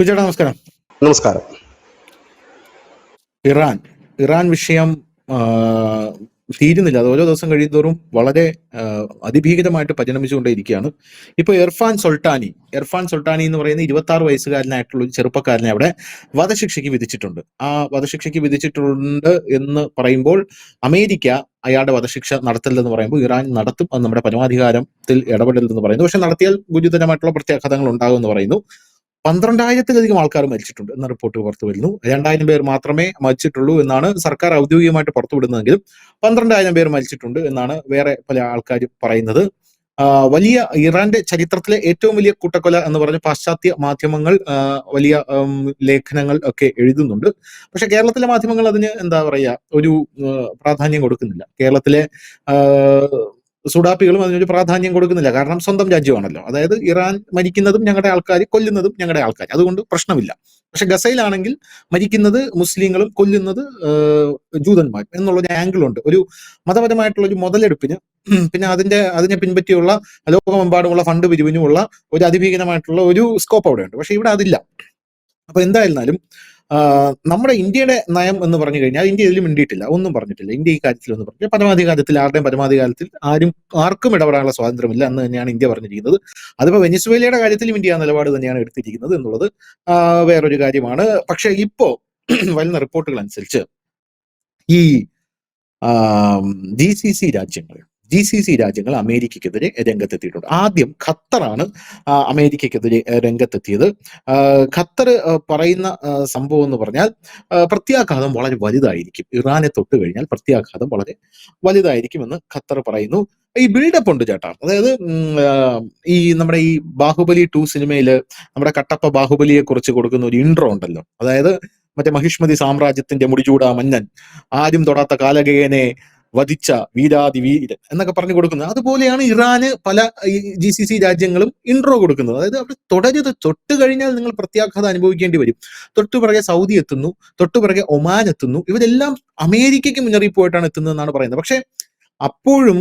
ചേട്ടാ നമസ്കാരം. നമസ്കാരം. ഇറാൻ ഇറാൻ വിഷയം തീരുന്നില്ല. അത് ഓരോ ദിവസം കഴിയുന്തോറും വളരെ അതിഭീകരമായിട്ട് പരിണമിച്ചുകൊണ്ടേയിരിക്കുകയാണ്. ഇപ്പൊ ഇർഫാൻ സുൽത്താനി എന്ന് പറയുന്ന 26 വയസ്സുകാരനായിട്ടുള്ള ഒരു ചെറുപ്പക്കാരനെ അവിടെ വധശിക്ഷയ്ക്ക് വിധിച്ചിട്ടുണ്ട്. ആ വധശിക്ഷയ്ക്ക് വിധിച്ചിട്ടുണ്ട് എന്ന് പറയുമ്പോൾ അമേരിക്ക അയാളുടെ വധശിക്ഷ നടത്തില്ലെന്ന് പറയുമ്പോൾ ഇറാൻ നടത്തും, അത് നമ്മുടെ പരമാധികാരത്തിൽ ഇടപെടലെന്ന് പറയുന്നു. പക്ഷെ നടത്തിയാൽ ഗുരുതരമായിട്ടുള്ള പ്രത്യാഘാതങ്ങൾ ഉണ്ടാകുമെന്ന് പറയുന്നു. 12,000-ത്തിലധികം ആൾക്കാർ മരിച്ചിട്ടുണ്ട് എന്ന റിപ്പോർട്ട് പുറത്തു വരുന്നു. 2,000 പേർ മാത്രമേ മരിച്ചിട്ടുള്ളൂ എന്നാണ് സർക്കാർ ഔദ്യോഗികമായിട്ട് പുറത്തുവിടുന്നതെങ്കിലും 12,000 പേർ മരിച്ചിട്ടുണ്ട് എന്നാണ് വേറെ പല ആൾക്കാരും പറയുന്നത്. വലിയ ഇറാന്റെ ചരിത്രത്തിലെ ഏറ്റവും വലിയ കൂട്ടക്കൊല എന്ന് പറഞ്ഞ പാശ്ചാത്യ മാധ്യമങ്ങൾ വലിയ ലേഖനങ്ങൾ ഒക്കെ എഴുതുന്നുണ്ട്. പക്ഷെ കേരളത്തിലെ മാധ്യമങ്ങൾ അതിന് എന്താ പറയുക, ഒരു പ്രാധാന്യം കൊടുക്കുന്നില്ല. കേരളത്തിലെ സുഡാപ്പികളും അതിനൊരു പ്രാധാന്യം കൊടുക്കുന്നില്ല. കാരണം സ്വന്തം രാജ്യമാണല്ലോ. അതായത് ഇറാൻ മരിക്കുന്നതും ഞങ്ങളുടെ ആൾക്കാർ, കൊല്ലുന്നതും ഞങ്ങളുടെ ആൾക്കാർ, അതുകൊണ്ട് പ്രശ്നമില്ല. പക്ഷെ ഗസയിലാണെങ്കിൽ മരിക്കുന്നത് മുസ്ലിങ്ങളും കൊല്ലുന്നത് ജൂതന്മാർ എന്നുള്ളൊരു ആംഗിൾ ഉണ്ട്. ഒരു മതപരമായിട്ടുള്ള ഒരു മുതലെടുപ്പിന് പിന്നെ അതിനെ പിൻപറ്റിയുള്ള ലോകമെമ്പാടുമുള്ള ഫണ്ട് പിരിവിനുമുള്ള ഒരു അതിഭീകരമായിട്ടുള്ള ഒരു സ്കോപ്പ് അവിടെ ഉണ്ട്. പക്ഷെ ഇവിടെ അതില്ല. അപ്പൊ എന്തായിരുന്നാലും നമ്മുടെ ഇന്ത്യയുടെ നയം എന്ന് പറഞ്ഞു കഴിഞ്ഞാൽ ഇന്ത്യ ഇതിൽ മിണ്ടിയിട്ടില്ല, ഒന്നും പറഞ്ഞിട്ടില്ല. ഇന്ത്യ ഈ കാര്യത്തിൽ ഒന്നും പറഞ്ഞില്ല. പരമാധികാരത്തിൽ ആരുടെയും പരമാധികാരത്തിൽ ആർക്കും ഇടപെടാനുള്ള സ്വാതന്ത്ര്യമില്ല എന്ന് തന്നെയാണ് ഇന്ത്യ പറഞ്ഞിരിക്കുന്നത്. അതിപ്പോ വെനിസ്വേലയുടെ കാര്യത്തിലും ഇന്ത്യ നിലപാട് തന്നെയാണ് എടുത്തിരിക്കുന്നത് എന്നുള്ളത് വേറൊരു കാര്യമാണ്. പക്ഷെ ഇപ്പോ വരുന്ന റിപ്പോർട്ടുകൾ അനുസരിച്ച് ഈ GCC രാജ്യങ്ങൾ അമേരിക്കക്കെതിരെ രംഗത്തെത്തിയിട്ടുണ്ട്. ആദ്യം ഖത്തറാണ് അമേരിക്കക്കെതിരെ രംഗത്തെത്തിയത്. ഖത്തർ പറയുന്ന സംഭവം എന്ന് പറഞ്ഞാൽ പ്രത്യാഘാതം വളരെ വലുതായിരിക്കും, ഇറാനെ തൊട്ട് കഴിഞ്ഞാൽ പ്രത്യാഘാതം വളരെ വലുതായിരിക്കുമെന്ന് ഖത്തർ പറയുന്നു. ഈ ബിൽഡപ്പ് ഉണ്ട് ചേട്ടാ. അതായത് ഈ നമ്മുടെ ഈ ബാഹുബലി 2 സിനിമയില് നമ്മുടെ കട്ടപ്പ ബാഹുബലിയെ കുറിച്ച് കൊടുക്കുന്ന ഒരു ഇൻട്രോ ഉണ്ടല്ലോ. അതായത് മറ്റേ മഹിഷ്മതി സാമ്രാജ്യത്തിന്റെ മുടിചൂടാ മന്നൻ, ആരും തൊടാത്ത കാലകേയനെ വധിച്ച വീരാതി വീരൻ എന്നൊക്കെ പറഞ്ഞു കൊടുക്കുന്നത്. അതുപോലെയാണ് ഇറാന് പല GCC രാജ്യങ്ങളും ഇൻട്രോ കൊടുക്കുന്നത്. അതായത് അവിടെ തൊട്ട് കഴിഞ്ഞാൽ നിങ്ങൾ പ്രത്യാഘാതം അനുഭവിക്കേണ്ടി വരും. തൊട്ടുപിറകെ സൗദി എത്തുന്നു, തൊട്ടുപിറകെ ഒമാൻ എത്തുന്നു. ഇവരെല്ലാം അമേരിക്കയ്ക്ക് മുന്നറിയിപ്പായിട്ടാണ് എത്തുന്നതെന്നാണ് പറയുന്നത്. പക്ഷെ അപ്പോഴും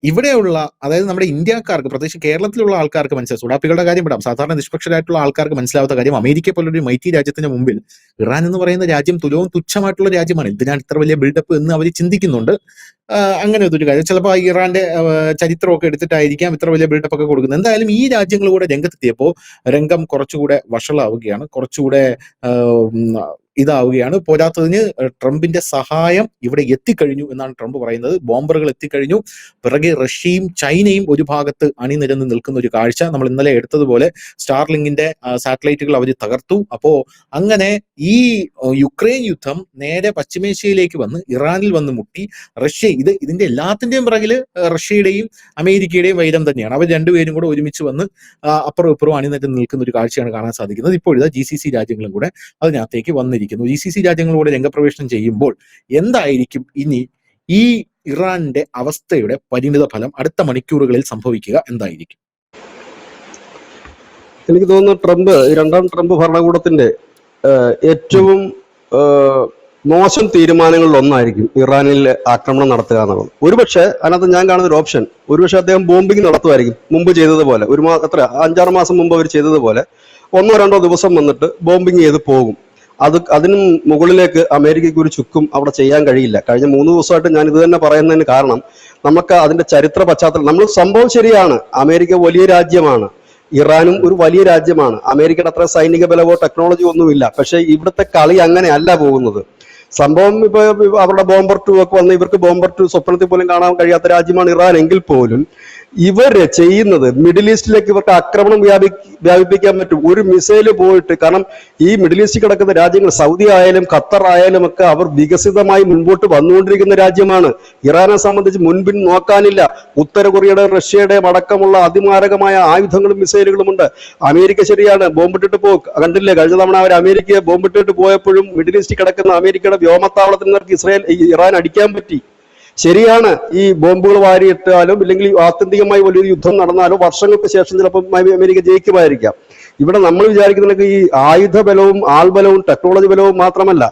ഇവിടെയുള്ള, അതായത് നമ്മുടെ ഇന്ത്യക്കാർക്ക്, പ്രത്യേകിച്ച് കേരളത്തിലുള്ള ആൾക്കാർക്ക് മനസ്സിലാവും. സുഡാപ്പികളുടെ കാര്യം വിടാം, സാധാരണ നിഷ്പക്ഷരായിട്ടുള്ള ആൾക്കാർക്ക് മനസ്സിലാവാത്ത കാര്യം, അമേരിക്ക പോലൊരു മൈറ്റി രാജ്യത്തിന് മുമ്പിൽ ഇറാൻ എന്ന് പറയുന്ന രാജ്യം തുലവും തുച്ഛമായിട്ടുള്ള രാജ്യമാണ്. ഇതിനാണ് ഇത്ര വലിയ ബിൽഡപ്പ് എന്ന് അവർ ചിന്തിക്കുന്നുണ്ട്. അങ്ങനെ ഒരു കാര്യം ചിലപ്പോൾ ഇറാന്റെ ചരിത്രമൊക്കെ എടുത്തിട്ടായിരിക്കാം ഇത്ര വലിയ ബിൽഡപ്പ് ഒക്കെ കൊടുക്കുന്നത്. എന്തായാലും ഈ രാജ്യങ്ങൾ കൂടെ രംഗത്തെത്തിയപ്പോൾ രംഗം കുറച്ചുകൂടെ വഷളാവുകയാണ്, കുറച്ചുകൂടെ ഇതാവുകയാണ്. പോരാത്തതിന് ട്രംപിന്റെ സഹായം ഇവിടെ എത്തിക്കഴിഞ്ഞു എന്നാണ് ട്രംപ് പറയുന്നത്. ബോംബറുകൾ എത്തിക്കഴിഞ്ഞു. പിറകെ റഷ്യയും ചൈനയും ഒരു ഭാഗത്ത് അണിനിരന്ന് നിൽക്കുന്ന ഒരു കാഴ്ച നമ്മൾ ഇന്നലെ എടുത്തതുപോലെ സ്റ്റാർലിങ്കിന്റെ സാറ്റലൈറ്റുകൾ അവർ തകർത്തു. അപ്പോ അങ്ങനെ ഈ യുക്രൈൻ യുദ്ധം നേരെ പശ്ചിമേഷ്യയിലേക്ക് വന്ന് ഇറാനിൽ വന്ന് മുട്ടി. ഇതിന്റെ എല്ലാത്തിന്റെയും പിറകില് റഷ്യയുടെയും അമേരിക്കയുടെയും വൈരം തന്നെയാണ്. അവർ രണ്ടുപേരും കൂടെ ഒരുമിച്ച് വന്ന് അപ്പുറം ഇപ്പുറം അണിനിരന്ന് നിൽക്കുന്ന ഒരു കാഴ്ചയാണ് കാണാൻ സാധിക്കുന്നത്. ഇപ്പോഴിതാ GCC രാജ്യങ്ങളും കൂടെ അതിനകത്തേക്ക് വന്നിരിക്കുന്നു. GCC രാജ്യങ്ങളോട് രംഗപ്രവേശനം ചെയ്യുമ്പോൾ എന്തായിരിക്കും ഇനി ഈ ഇറാന്റെ അവസ്ഥയുടെ പരിണിത ഫലം അടുത്ത മണിക്കൂറുകളിൽ സംഭവിക്കുക എന്തായിരിക്കും? എനിക്ക് തോന്നുന്നു രണ്ടാം ട്രംപ് ഭരണകൂടത്തിന്റെ ഏറ്റവും മോശം തീരുമാനങ്ങളിൽ ഒന്നായിരിക്കും ഇറാനിൽ ആക്രമണം നടത്തുക എന്നുള്ളത്. ഒരുപക്ഷെ അതിനകത്ത് ഞാൻ കാണുന്ന ഒരു ഓപ്ഷൻ, ഒരുപക്ഷെ അദ്ദേഹം ബോംബിംഗ് നടത്തുമായിരിക്കും. മുമ്പ് ചെയ്തതുപോലെ 5-6 മാസം മുമ്പ് അവർ ചെയ്തതുപോലെ 1-2 ദിവസം വന്നിട്ട് ബോംബിംഗ് ചെയ്ത് പോകും. അതിനും മുകളിലേക്ക് അമേരിക്കയ്ക്ക് ഒരു ചുക്കും അവിടെ ചെയ്യാൻ കഴിയില്ല. കഴിഞ്ഞ 3 ദിവസമായിട്ട് ഞാൻ ഇത് തന്നെ പറയുന്നതിന് കാരണം, നമുക്ക് അതിന്റെ ചരിത്ര പശ്ചാത്തലം, സംഭവം ശരിയാണ്, അമേരിക്ക വലിയ രാജ്യമാണ്, ഇറാനും ഒരു വലിയ രാജ്യമാണ്. അമേരിക്കയുടെ അത്ര സൈനിക ബലവോ ടെക്നോളജി ഒന്നുമില്ല. പക്ഷെ ഇവിടുത്തെ കളി അങ്ങനെയല്ല പോകുന്നത്. സംഭവം ഇപ്പൊ അവരുടെ ബോംബർ 2 ഒക്കെ വന്ന് ഇവർക്ക് ബോംബർ 2 സ്വപ്നത്തിൽ പോലും കാണാൻ കഴിയാത്ത രാജ്യമാണ് ഇറാൻ. എങ്കിൽ പോലും ഇവര് ചെയ്യുന്നത് മിഡിൽ ഈസ്റ്റിലേക്ക് ഇവർക്ക് ആക്രമണം വ്യാപിപ്പിക്കാൻ പറ്റും. ഒരു മിസൈല് പോയിട്ട്, കാരണം ഈ മിഡിൽ ഈസ്റ്റിൽ കിടക്കുന്ന രാജ്യങ്ങൾ സൗദി ആയാലും ഖത്തർ ആയാലും ഒക്കെ അവർ വികസിതമായി മുൻപോട്ട് വന്നുകൊണ്ടിരിക്കുന്ന രാജ്യമാണ്. ഇറാനെ സംബന്ധിച്ച് മുൻപിൻ നോക്കാനില്ല. ഉത്തര കൊറിയയുടെ റഷ്യയുടെയും അടക്കമുള്ള അതിമാരകമായ ആയുധങ്ങളും മിസൈലുകളും ഉണ്ട്. അമേരിക്ക ശരിയാണ് ബോംബിട്ടിട്ട് കണ്ടില്ലേ, കഴിഞ്ഞ തവണ അവർ അമേരിക്കയെ ബോംബിട്ടിട്ട് പോയപ്പോഴും മിഡിൽ ഈസ്റ്റിൽ കിടക്കുന്ന അമേരിക്കയുടെ വ്യോമത്താവളത്തിൽ നേർക്ക് ഇറാൻ അടിക്കാൻ പറ്റി. ശരിയാണ്, ഈ ബോംബുകൾ വാരിയിട്ടാലും ഇല്ലെങ്കിൽ ആത്യന്തികമായി വലിയൊരു യുദ്ധം നടന്നാലോ വർഷങ്ങൾക്ക് ശേഷം ചിലപ്പോൾ അമേരിക്ക ജയിക്കുമായിരിക്കാം. ഇവിടെ നമ്മൾ വിചാരിക്കുന്ന ഈ ആയുധ ബലവും ആൾബലവും ടെക്നോളജി ബലവും മാത്രമല്ല,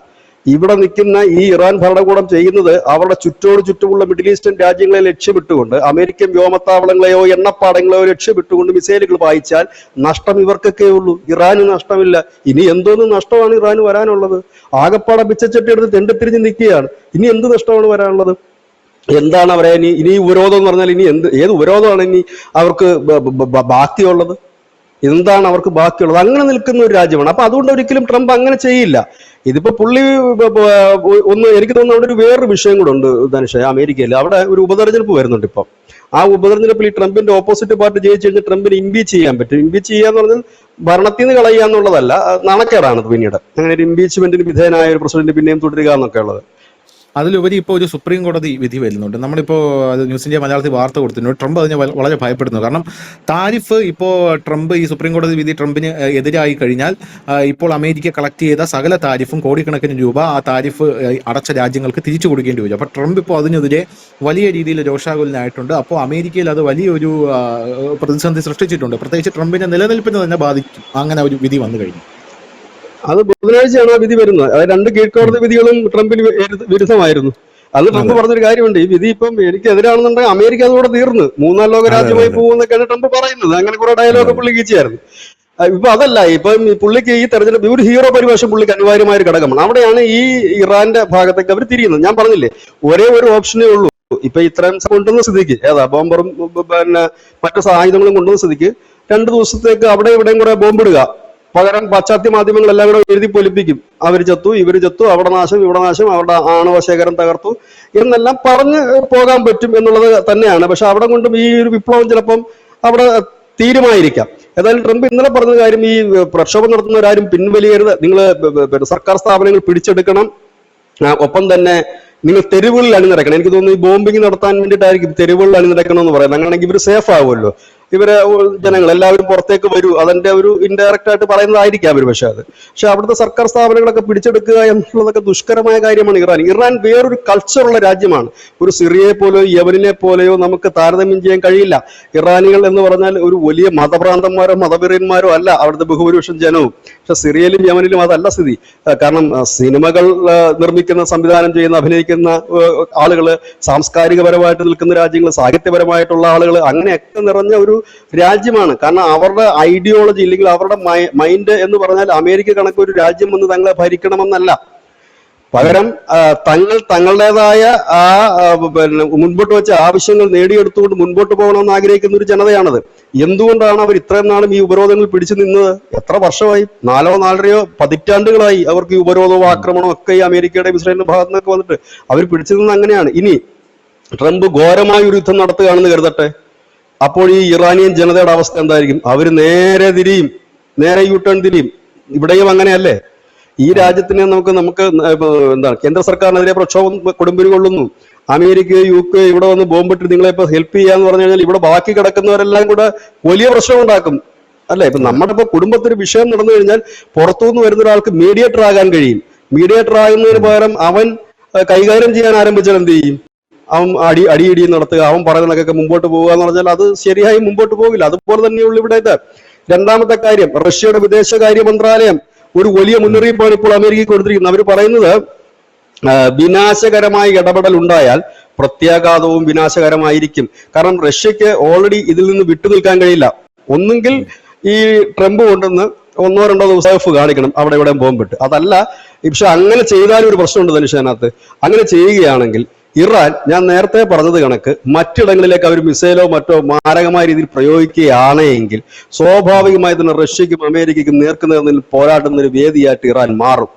ഇവിടെ നിൽക്കുന്ന ഈ ഇറാൻ ഭരണകൂടം ചെയ്യുന്നത് അവരുടെ ചുറ്റോട് ചുറ്റുമുള്ള മിഡിൽ ഈസ്റ്റേൺ രാജ്യങ്ങളെ ലക്ഷ്യമിട്ടുകൊണ്ട് അമേരിക്കൻ വ്യോമത്താവളങ്ങളെയോ എണ്ണപ്പാടങ്ങളെയോ ലക്ഷ്യമിട്ടുകൊണ്ട് മിസൈലുകൾ പായിച്ചാൽ നഷ്ടം ഇവർക്കൊക്കെ ഉള്ളൂ, ഇറാന് നഷ്ടമില്ല. ഇനി എന്തോന്ന് നഷ്ടമാണ് ഇറാന് വരാനുള്ളത്? ആകപ്പാടെ പിച്ചച്ചട്ടി എടുത്ത് തെണ്ടിത്തിരിഞ്ഞ് നിൽക്കുകയാണ്. ഇനി എന്ത് നഷ്ടമാണ് വരാനുള്ളത്? എന്താണ് അവരെ ഇനി ഉപരോധം എന്ന് പറഞ്ഞാൽ ഇനി ഏത് ഉപരോധമാണ് ഇനി അവർക്ക് ബാക്കിയുള്ളത്? എന്താണ് അവർക്ക് ബാക്കിയുള്ളത്? അങ്ങനെ നിൽക്കുന്ന ഒരു രാജ്യമാണ്. അപ്പൊ അതുകൊണ്ട് ഒരിക്കലും ട്രംപ് അങ്ങനെ ചെയ്യില്ല. ഇതിപ്പോ പുള്ളി എനിക്ക് തോന്നുന്നു അവിടെ ഒരു വേറൊരു വിഷയം കൂടെ ഉണ്ട് ധനുഷ. അമേരിക്കയിൽ അവിടെ ഒരു ഉപതെരഞ്ഞെടുപ്പ് വരുന്നുണ്ട് ഇപ്പം. ആ ഉപതെരഞ്ഞെടുപ്പിൽ ഈ ട്രംപിന്റെ ഓപ്പോസിറ്റ് പാർട്ടി ജയിച്ചു കഴിഞ്ഞാൽ ട്രംപിന് ഇംപീച്ച് ചെയ്യാൻ പറ്റും. ഇംപീച്ച് ചെയ്യാന്ന് പറഞ്ഞാൽ ഭരണത്തിൽ നിന്ന് കളയുക എന്നുള്ളതല്ല, നാണക്കേടാണ് പിന്നീട് അങ്ങനെ ഒരു ഇംപീച്ച്മെന്റിന് വിധേയനായ ഒരു പ്രസിഡന്റ് പിന്നെയും തുടരുക എന്നൊക്കെ ഉള്ളത്. അതിലുപരി ഇപ്പോൾ ഒരു സുപ്രീം കോടതി വിധി വരുന്നുണ്ട്. നമ്മളിപ്പോൾ ന്യൂസ് ഇന്ത്യ മലയാളത്തിൽ വാർത്ത കൊടുത്തിട്ടുണ്ട്. ട്രംപ് അതിനെ വളരെ ഭയപ്പെടുന്നു. കാരണം താരിഫ് ഇപ്പോൾ ട്രംപ് ഈ സുപ്രീം കോടതി വിധി ട്രംപിന് എതിരായി കഴിഞ്ഞാൽ ഇപ്പോൾ അമേരിക്ക കളക്ട് ചെയ്ത സകല താരിഫും കോടിക്കണക്കിന് രൂപ ആ താരിഫ് അടച്ച രാജ്യങ്ങൾക്ക് തിരിച്ചു കൊടുക്കേണ്ടി വരും. അപ്പോൾ ട്രംപ് ഇപ്പോൾ അതിനെതിരെ വലിയ രീതിയിൽ രോഷാകുലനായിട്ടുണ്ട്. അപ്പോൾ അമേരിക്കയിൽ അത് വലിയൊരു പ്രതിസന്ധി സൃഷ്ടിച്ചിട്ടുണ്ട്. പ്രത്യേകിച്ച് ട്രംപിന്റെ നിലനിൽപ്പിന് തന്നെ ബാധിക്കും അങ്ങനെ ഒരു വിധി വന്നു കഴിഞ്ഞു. അത് ബുധനാഴ്ചയാണ് ആ വിധി വരുന്നത്. അതായത് 2 കീഴ്ക്കോടതി വിധികളും ട്രംപിന് വിരുദ്ധമായിരുന്നു. അത് ട്രംപ് പറഞ്ഞൊരു കാര്യമുണ്ട്, ഈ വിധി ഇപ്പം എനിക്ക് എതിരാണെന്നുണ്ടെങ്കിൽ അമേരിക്ക അതോടെ തീർന്നു, 3-ാം ലോക രാജ്യമായി പോകുമെന്നൊക്കെയാണ് ട്രംപ് പറയുന്നത്. അങ്ങനെ കുറെ ഡയലോഗ് പുള്ളി കീച്ചായിരുന്നു. ഇപ്പൊ അതല്ല, ഇപ്പം പുള്ളിക്ക് ഈ തെരഞ്ഞെടുപ്പ് ഒരു ഹീറോ പരിവേഷം പുള്ളിക്ക് അനിവാര്യമായ ഒരു ഘടകമാണ്. അവിടെയാണ് ഈ ഇറാന്റെ ഭാഗത്തേക്ക് അവർ തിരിയുന്നത്. ഞാൻ പറഞ്ഞില്ലേ, ഒരേ ഒരു ഓപ്ഷനേ ഉള്ളൂ. ഇപ്പൊ ഇത്രയും കൊണ്ടുവന്ന സ്ഥിതിക്ക് ബോംബറും പിന്നെ മറ്റു ആയുധങ്ങളും കൊണ്ടുവന്ന സ്ഥിതിക്ക് 2 ദിവസത്തേക്ക് അവിടെ ഇവിടെയും കുറെ ബോംബിടുക, പകരം പാശ്ചാത്യ മാധ്യമങ്ങളെല്ലാം കൂടെ എഴുതി പൊലിപ്പിക്കും. അവർ ചത്തു, ഇവർ ചത്തു, അവിടെ നാശം, ഇവിടെ നാശം, അവരുടെ ആണവ ശേഖരം തകർത്തു എന്നെല്ലാം പറഞ്ഞ് പോകാൻ പറ്റും എന്നുള്ളത് തന്നെയാണ്. പക്ഷെ അവിടെ കൊണ്ടും ഈ ഒരു വിപ്ലവം ചിലപ്പം അവിടെ തീരുമാനിക്കാം. ഏതായാലും ട്രംപ് ഇന്നലെ പറഞ്ഞ കാര്യം, ഈ പ്രക്ഷോഭം നടത്തുന്നവരാരും പിൻവലിയരുത്, നിങ്ങൾ സർക്കാർ സ്ഥാപനങ്ങൾ പിടിച്ചെടുക്കണം, ഒപ്പം തന്നെ നിങ്ങൾ തെരുവുകളിൽ അണിനിരക്കണം. എനിക്ക് തോന്നുന്നു ഈ ബോംബിങ് നടത്താൻ വേണ്ടിയിട്ടായിരിക്കും തെരുവുകളിൽ അണിനിരക്കണം എന്ന് പറയുന്നത്. അങ്ങനെയാണെങ്കിൽ ഇവർ സേഫ് ആവുമല്ലോ, ഇവരെ ജനങ്ങൾ എല്ലാവരും പുറത്തേക്ക് വരൂ, അതിന്റെ ഒരു ഇൻഡയറക്റ്റ് ആയിട്ട് പറയുന്നതായിരിക്കാം അവർ. പക്ഷെ അവിടുത്തെ സർക്കാർ സ്ഥാപനങ്ങളൊക്കെ പിടിച്ചെടുക്കുക എന്നുള്ളതൊക്കെ ദുഷ്കരമായ കാര്യമാണ്. ഇറാൻ വേറൊരു കൾച്ചറുള്ള രാജ്യമാണ്. ഒരു സിറിയയെ പോലെയോ യമനിനെ പോലെയോ നമുക്ക് താരതമ്യം ചെയ്യാൻ കഴിയില്ല. ഇറാനികൾ എന്ന് പറഞ്ഞാൽ ഒരു വലിയ മതഭ്രാന്തന്മാരോ മതവീരന്മാരോ അല്ല അവിടുത്തെ ബഹുഭൂരിപക്ഷം ജനവും. പക്ഷെ സിറിയയിലും യമനിലും അതല്ല സ്ഥിതി. കാരണം സിനിമകൾ നിർമ്മിക്കുന്ന, സംവിധാനം ചെയ്യുന്ന, അഭിനയിക്കുന്ന ആളുകള്, സാംസ്കാരികപരമായിട്ട് നിൽക്കുന്ന രാജ്യങ്ങൾ, സാഹിത്യപരമായിട്ടുള്ള ആളുകൾ, അങ്ങനെയൊക്കെ നിറഞ്ഞ ഒരു രാജ്യമാണ്. കാരണം അവരുടെ ഐഡിയോളജി ഇല്ലെങ്കിൽ അവരുടെ മൈൻഡ് എന്ന് പറഞ്ഞാൽ അമേരിക്ക കണക്ക് ഒരു രാജ്യം വന്ന് തങ്ങളെ ഭരിക്കണമെന്നല്ല, പകരം തങ്ങളുടേതായ ആ മുൻപോട്ട് വെച്ച ആവശ്യങ്ങൾ നേടിയെടുത്തുകൊണ്ട് മുൻപോട്ട് പോകണമെന്ന് ആഗ്രഹിക്കുന്ന ഒരു ജനതയാണത്. എന്തുകൊണ്ടാണ് അവർ ഇത്രയും നാളും ഈ ഉപരോധങ്ങൾ പിടിച്ചു നിന്നത്? എത്ര വർഷമായി? 4-4.5 പതിറ്റാണ്ടുകളായി അവർക്ക് ഈ ഉപരോധവും ആക്രമണവും ഒക്കെ ഈ അമേരിക്കയുടെ ഇസ്രായേലിന്റെ ഭാഗത്തു നിന്നൊക്കെ വന്നിട്ട് അവർ പിടിച്ചു നിന്നത് അങ്ങനെയാണ്. ഇനി ട്രംപ് ഘോരമായ ഒരു യുദ്ധം നടത്തുകയാണെന്ന് കരുതട്ടെ, അപ്പോൾ ഈ ഇറാനിയൻ ജനതയുടെ അവസ്ഥ എന്തായിരിക്കും? അവർ നേരെ യൂട്ടേൺ തിരിയും. ഇവിടെയും അങ്ങനെയല്ലേ? ഈ രാജ്യത്തിനെ നമുക്ക് എന്താണ്, കേന്ദ്ര സർക്കാരിനെതിരെ പ്രക്ഷോഭം കൊടുമ്പിരി കൊള്ളുന്നു, അമേരിക്ക UK ഇവിടെ വന്ന് ബോംബിട്ട് നിങ്ങളെ ഇപ്പൊ ഹെൽപ്പ് ചെയ്യാന്ന് പറഞ്ഞു കഴിഞ്ഞാൽ ഇവിടെ ബാക്കി കിടക്കുന്നവരെല്ലാം കൂടെ വലിയ പ്രശ്നം ഉണ്ടാക്കും അല്ലെ? ഇപ്പൊ നമ്മുടെ ഇപ്പൊ കുടുംബത്തിന് വിഷയം നടന്നു കഴിഞ്ഞാൽ പുറത്തുനിന്ന് വരുന്ന ഒരാൾക്ക് മീഡിയേറ്റർ ആകാൻ കഴിയും. മീഡിയേറ്റർ ആകുന്നതിന് പകരം അവൻ കൈകാര്യം ചെയ്യാൻ ആരംഭിച്ചാൽ എന്ത് ചെയ്യും? അവൻ അടിയിടി നടത്തുക, അവൻ പറയുന്നതൊക്കെ മുമ്പോട്ട് പോവുക എന്ന് പറഞ്ഞാൽ അത് ശരിയായി മുമ്പോട്ട് പോകില്ല. അതുപോലെ തന്നെയുള്ള ഇവിടെ ഇത്. രണ്ടാമത്തെ കാര്യം, റഷ്യയുടെ വിദേശകാര്യ മന്ത്രാലയം ഒരു വലിയ മുന്നറിയിപ്പാണ് ഇപ്പോൾ അമേരിക്കയ്ക്ക് കൊടുത്തിരിക്കുന്നത്. അവർ പറയുന്നത് വിനാശകരമായ ഇടപെടൽ ഉണ്ടായാൽ പ്രത്യാഘാതവും വിനാശകരമായിരിക്കും. കാരണം റഷ്യക്ക് ഓൾറെഡി ഇതിൽ നിന്ന് വിട്ടുനിൽക്കാൻ കഴിയില്ല. ഒന്നുകിൽ ഈ ട്രംപ് കൊണ്ടുവന്ന് 1-2 ദിവസം കാണിക്കണം അവിടെ ഇവിടെ ബോംബിട്ട്, അതല്ല. പക്ഷെ അങ്ങനെ ചെയ്താലും ഒരു പ്രശ്നമുണ്ട് ധനുഷനകത്ത്. അങ്ങനെ ചെയ്യുകയാണെങ്കിൽ ഇറാൻ, ഞാൻ നേരത്തെ പറഞ്ഞത് കണക്ക് മറ്റിടങ്ങളിലേക്ക് അവർ മിസൈലോ മറ്റോ മാരകമായ രീതിയിൽ പ്രയോഗിക്കുകയാണെങ്കിൽ സ്വാഭാവികമായി തന്നെ റഷ്യക്കും അമേരിക്കയ്ക്കും നേർക്കുനേർ പോരാടുന്ന ഒരു വേദിയായിട്ട് ഇറാൻ മാറും.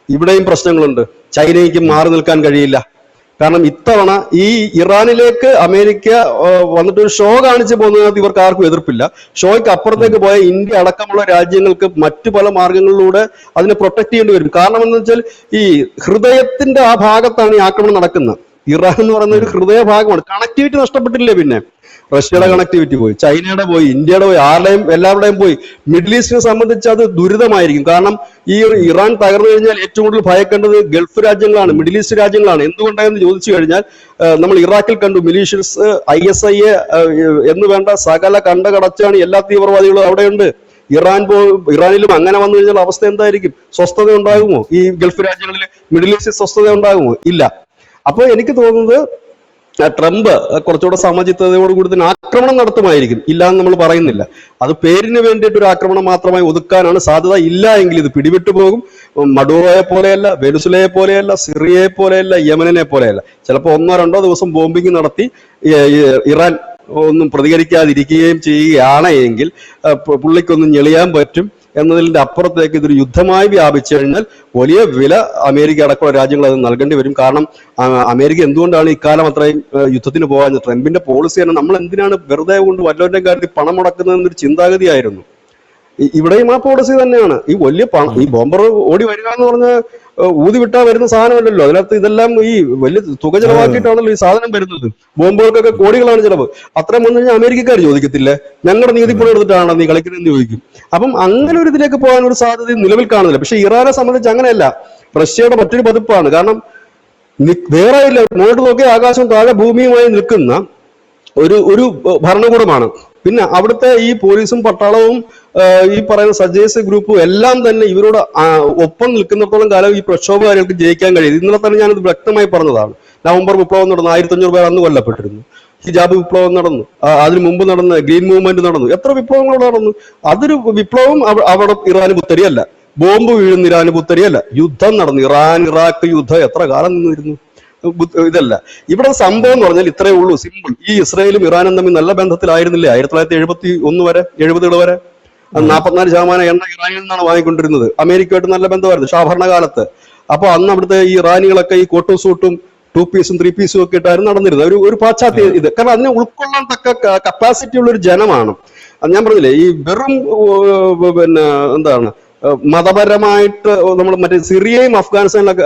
ഇവിടെയും പ്രശ്നങ്ങളുണ്ട്. ചൈനയ്ക്കും മാറി നിൽക്കാൻ കഴിയില്ല. കാരണം ഇത്തവണ ഈ ഇറാനിലേക്ക് അമേരിക്ക വന്നിട്ട് ഒരു ഷോ കാണിച്ചു പോകുന്നതിനകത്ത് ഇവർക്ക് ആർക്കും എതിർപ്പില്ല. ഷോയ്ക്ക് അപ്പുറത്തേക്ക് പോയ ഇന്ത്യ അടക്കമുള്ള രാജ്യങ്ങൾക്ക് മറ്റു പല മാർഗങ്ങളിലൂടെ അതിനെ പ്രൊട്ടക്ട് ചെയ്യേണ്ടി വരും. കാരണം എന്ന് വെച്ചാൽ ഈ ഹൃദയത്തിന്റെ ആ ഭാഗത്താണ് ഈ ആക്രമണം നടക്കുന്നത്. ഇറാൻ എന്ന് പറയുന്ന ഒരു ഹൃദയ ഭാഗമാണ്. കണക്ടിവിറ്റി നഷ്ടപ്പെട്ടില്ലേ? പിന്നെ റഷ്യയുടെ കണക്ടിവിറ്റി പോയി, ചൈനയുടെ പോയി, ഇന്ത്യയുടെ പോയി, എല്ലാവരുടെയും പോയി. മിഡിൽ ഈസ്റ്റിനെ സംബന്ധിച്ച് അത് ദുരിതമായിരിക്കും. കാരണം ഈ ഇറാൻ തകർന്നു കഴിഞ്ഞാൽ ഏറ്റവും കൂടുതൽ ഭയക്കേണ്ടത് ഗൾഫ് രാജ്യങ്ങളാണ്, മിഡിൽ ഈസ്റ്റ് രാജ്യങ്ങളാണ്. എന്തുകൊണ്ടാണെന്ന് ചോദിച്ചു കഴിഞ്ഞാൽ നമ്മൾ ഇറാഖിൽ കണ്ടു മിലീഷ്യസ്, ISI എന്ന് വേണ്ട സകല കണ്ടകടച്ചാണ് എല്ലാ തീവ്രവാദികളും അവിടെയുണ്ട്. ഇറാനിലും അങ്ങനെ വന്നു കഴിഞ്ഞാൽ അവസ്ഥ എന്തായിരിക്കും? സ്വസ്ഥത ഉണ്ടാകുമോ? ഈ ഗൾഫ് രാജ്യങ്ങളിൽ, മിഡിൽ ഈസ്റ്റിൽ സ്വസ്ഥത ഉണ്ടാകുമോ? ഇല്ല. അപ്പൊ എനിക്ക് തോന്നുന്നത് ട്രംപ് കുറച്ചുകൂടെ സമചിത്തതയോടുകൂടി തന്നെ ആക്രമണം നടത്തുമായിരിക്കും, ഇല്ല എന്ന് നമ്മൾ പറയുന്നില്ല. അത് പേരിന് വേണ്ടിയിട്ട് ഒരു ആക്രമണം മാത്രമായി ഒതുക്കാനാണ് സാധ്യത. ഇല്ല എങ്കിൽ ഇത് പിടിവിട്ടു പോകും. മഡൂറോയെ പോലെയല്ല, വെനുസുലയെ പോലെയല്ല, സിറിയയെ പോലെയല്ല, യമനെ പോലെയല്ല. ചിലപ്പോൾ 1-2 ദിവസം ബോംബിംഗ് നടത്തി ഇറാൻ ഒന്നും പ്രതികരിക്കാതിരിക്കുകയും ചെയ്യുകയാണ് എങ്കിൽ പുള്ളിക്കൊന്നും ഞെളിയാൻ പറ്റും എന്നതിന്റെ അപ്പുറത്തേക്ക് ഇതൊരു യുദ്ധമായി വ്യാപിച്ചു കഴിഞ്ഞാൽ വലിയ വില അമേരിക്ക അടക്കമുള്ള രാജ്യങ്ങൾ അത് നൽകേണ്ടി വരും. കാരണം അമേരിക്ക എന്തുകൊണ്ടാണ് ഇക്കാലം അത്രയും യുദ്ധത്തിന് പോകാൻ? ട്രംപിന്റെ പോളിസി തന്നെ നമ്മൾ എന്തിനാണ് വെറുതെ കൊണ്ട് വല്ലവരുടെ കാര്യത്തിൽ പണം മുടക്കുന്നതെന്നൊരു ചിന്താഗതിയായിരുന്നു. ഇവിടെയും ആ പോളിസി തന്നെയാണ്. ഈ വലിയ പണം, ഈ ബോംബർ ഓടി വരിക എന്ന് പറഞ്ഞാൽ ഊതി വിട്ടാ വരുന്ന സാധനമല്ലല്ലോ. അതിനകത്ത് ഇതെല്ലാം ഈ വലിയ തുക ചെലവാക്കിയിട്ടാണല്ലോ ഈ സാധനം വരുന്നത്. ബോംബുകൾക്കൊക്കെ കോടികളാണ് ചെലവ്. അത്രയും വന്നു കഴിഞ്ഞാൽ അമേരിക്കക്കാർ ചോദിക്കത്തില്ലേ, ഞങ്ങളുടെ നീതിപ്പുഴ എടുത്തിട്ടാണോ നീ കളിക്കുന്നതെന്ന് ചോദിക്കും. അപ്പം അങ്ങനെ ഒരു ഇതിലേക്ക് പോകാൻ ഒരു സാധ്യത നിലവിൽ കാണുന്നില്ല. പക്ഷെ ഇറാനെ സംബന്ധിച്ച് അങ്ങനെയല്ല. റഷ്യയുടെ മറ്റൊരു പതിപ്പാണ്. കാരണം വേറെ ഇല്ല, മുന്നോട്ട് നോക്കി ആകാശം താഴെ ഭൂമിയുമായി നിൽക്കുന്ന ഒരു ഭരണകൂടമാണ്. പിന്നെ അവിടുത്തെ ഈ പോലീസും പട്ടാളവും ഈ പറയുന്ന സജേസ് ഗ്രൂപ്പും എല്ലാം തന്നെ ഇവരോട് ഒപ്പം നിൽക്കുന്നിടത്തോളം കാലം ഈ പ്രക്ഷോഭകാരികൾക്ക് ജയിക്കാൻ കഴിയും. ഇന്നലെ തന്നെ ഞാനത് വ്യക്തമായി പറഞ്ഞതാണ്. നവംബർ വിപ്ലവം നടന്നു, 1500 പേർ അന്ന് കൊല്ലപ്പെട്ടിരുന്നു. ഹിജാബ് വിപ്ലവം നടന്നു, അതിനു മുമ്പ് നടന്ന ഗ്രീൻ മൂവ്മെന്റ് നടന്നു. എത്ര വിപ്ലവങ്ങൾ നടന്നു? അതൊരു വിപ്ലവം അവിടെ ഇറാന് പുത്തരിയല്ല. ബോംബ് വീഴുന്ന ഇറാന് പുത്തരിയല്ല. യുദ്ധം നടന്നു. ഇറാൻ ഇറാഖ് യുദ്ധം എത്ര കാലം നിന്നിരുന്നു? ഇതല്ല ഇവിടെ സംഭവം എന്ന് പറഞ്ഞാൽ ഇത്രയേ ഉള്ളൂ, സിമ്പിൾ. ഈ ഇസ്രായേലും ഇറാനും തമ്മിൽ നല്ല ബന്ധത്തിലായിരുന്നില്ലേ 1971 വരെ, 70 വരെ? 44% എണ്ണ ഇറാനിൽ നിന്നാണ് വാങ്ങിക്കൊണ്ടിരുന്നത്. അമേരിക്കയായിട്ട് നല്ല ബന്ധമായിരുന്നു ഷാ ഭരണകാലത്ത്. അപ്പൊ അന്ന് അവിടുത്തെ ഈ ഇറാനികളൊക്കെ ഈ കോട്ടും സൂട്ടും 2 പീസും 3 പീസും ഒക്കെ ഇട്ടായിരുന്നു നടന്നിരുന്നത്. ഒരു പാശ്ചാത്യ ഇത്. കാരണം അതിനെ ഉൾക്കൊള്ളാൻ തക്ക കപ്പാസിറ്റി ഉള്ള ഒരു ജനമാണ്. ഞാൻ പറഞ്ഞില്ലേ, ഈ വെറും പിന്നെ എന്താണ് മതപരമായിട്ട് നമ്മൾ മറ്റേ സിറിയയും അഫ്ഗാനിസ്ഥാനിലൊക്കെ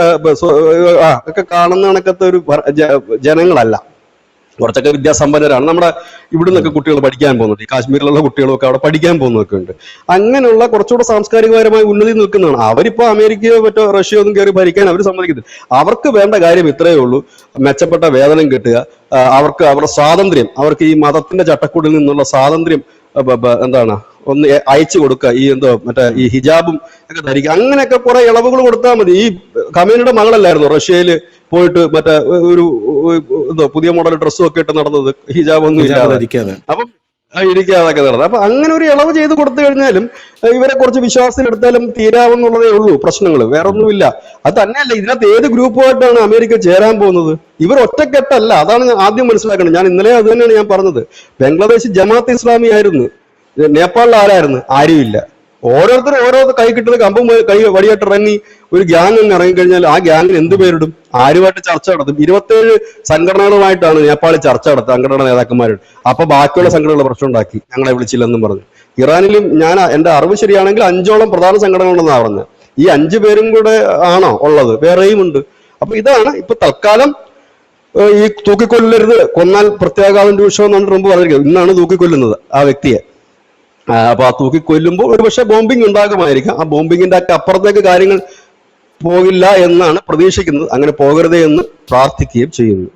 ഒക്കെ കാണുന്ന കണക്കത്തെ ഒരു ജനങ്ങളല്ല. കുറച്ചൊക്കെ വിദ്യാസമ്പന്നരാണ്. നമ്മുടെ ഇവിടുന്നൊക്കെ കുട്ടികൾ പഠിക്കാൻ പോകുന്നുണ്ട്. ഈ കാശ്മീരിലുള്ള കുട്ടികളൊക്കെ അവിടെ പഠിക്കാൻ പോകുന്നതൊക്കെ ഉണ്ട്. അങ്ങനെയുള്ള കുറച്ചുകൂടെ സാംസ്കാരികപരമായി ഉന്നതി നിൽക്കുന്നതാണ്. അവരിപ്പോ അമേരിക്കയോ മറ്റോ റഷ്യയോ ഒന്നും കയറി ഭരിക്കാൻ അവർ സമ്മതിക്കത്തില്ല. അവർക്ക് വേണ്ട കാര്യം ഇത്രയേ ഉള്ളൂ, മെച്ചപ്പെട്ട വേതനം കിട്ടുക, അവർക്ക് അവരുടെ സ്വാതന്ത്ര്യം, അവർക്ക് ഈ മതത്തിന്റെ ചട്ടക്കൂടിൽ നിന്നുള്ള സ്വാതന്ത്ര്യം എന്താണ് ഒന്ന് അയച്ചു കൊടുക്കുക. ഈ മറ്റേ ഈ ഹിജാബും ഒക്കെ ധരിക്കുക. അങ്ങനെയൊക്കെ കുറെ ഇളവുകൾ കൊടുത്താൽ മതി. ഈ ഖമേനിയുടെ മകളല്ലായിരുന്നു റഷ്യയിൽ പോയിട്ട് മറ്റേ ഒരു പുതിയ മോഡൽ ഡ്രസ്സും ഒക്കെ ഇട്ട് നടന്നത്, ഹിജാബ് ഒന്നും ഇല്ലാതെ. അപ്പം ഇരിക്കാതൊക്കെ നടന്നത്. അപ്പൊ അങ്ങനെ ഒരു ഇളവ് ചെയ്ത് കൊടുത്തു കഴിഞ്ഞാലും ഇവരെ കുറച്ച് വിശ്വാസത്തിലെടുത്താലും തീരാവുന്നുള്ളതേ ഉള്ളൂ പ്രശ്നങ്ങൾ, വേറെ ഒന്നുമില്ല. അത് തന്നെയല്ല, ഇതിനകത്ത് ഏത് ഗ്രൂപ്പുമായിട്ടാണ് അമേരിക്ക ചേരാൻ പോകുന്നത്? ഇവർ ഒറ്റക്കെട്ടല്ല, അതാണ് ആദ്യം മനസ്സിലാക്കണം. ഞാൻ ഇന്നലെ അത് തന്നെയാണ് ഞാൻ പറഞ്ഞത്. ബംഗ്ലാദേശ് ജമാഅത്ത് ഇസ്ലാമി ആയിരുന്നു, നേപ്പാളിൽ ആരായിരുന്നു? ആരുമില്ല. ഓരോരുത്തരും ഓരോ കൈ കിട്ടുന്ന കമ്പും കൈ വടിയായിട്ട് ഇറങ്ങി ഒരു ഗ്യാങ് അങ്ങ് ഇറങ്ങിക്കഴിഞ്ഞാൽ ആ ഗ്യാങ്ങിന് എന്ത് പേരിടും? ആരുമായിട്ട് ചർച്ച നടത്തും? 27 സംഘടനകളുമായിട്ടാണ് നേപ്പാളിൽ ചർച്ച നടത്തുക, സംഘടനാ നേതാക്കന്മാരോട്. അപ്പൊ ബാക്കിയുള്ള സംഘടനകൾ പ്രശ്നം ഉണ്ടാക്കി, ഞങ്ങളെ വിളിച്ചില്ലെന്നും പറഞ്ഞു. ഇറാനിലും ഞാൻ എന്റെ അറിവ് ശരിയാണെങ്കിൽ 5ഓളം പ്രധാന സംഘടനകളുണ്ടെന്നാണ് പറഞ്ഞത്. ഈ 5 പേരും കൂടെ ആണോ ഉള്ളത്? വേറെയും ഉണ്ട്. അപ്പൊ ഇതാണ് ഇപ്പൊ തൽക്കാലം ഈ തൂക്കിക്കൊല്ലരുത്, കൊന്നാൽ പ്രത്യാഘാതം രൂക്ഷം എന്നാണ് ട്രംപ് പറഞ്ഞിരിക്കുന്നത്. ഇന്നാണ് തൂക്കിക്കൊല്ലുന്നത് ആ വ്യക്തിയെ. അപ്പൊ ആ തൂക്കിക്കൊല്ലുമ്പോൾ ഒരുപക്ഷെ ബോംബിംഗ് ഉണ്ടാകുമായിരിക്കാം. ആ ബോംബിങ്ങിന്റെ ഒക്കെ അപ്പുറത്തേക്ക് കാര്യങ്ങൾ പോകില്ല എന്നാണ് പ്രതീക്ഷിക്കുന്നത്. അങ്ങനെ പോകരുതേ എന്ന് പ്രാർത്ഥിക്കുകയും ചെയ്യുന്നു.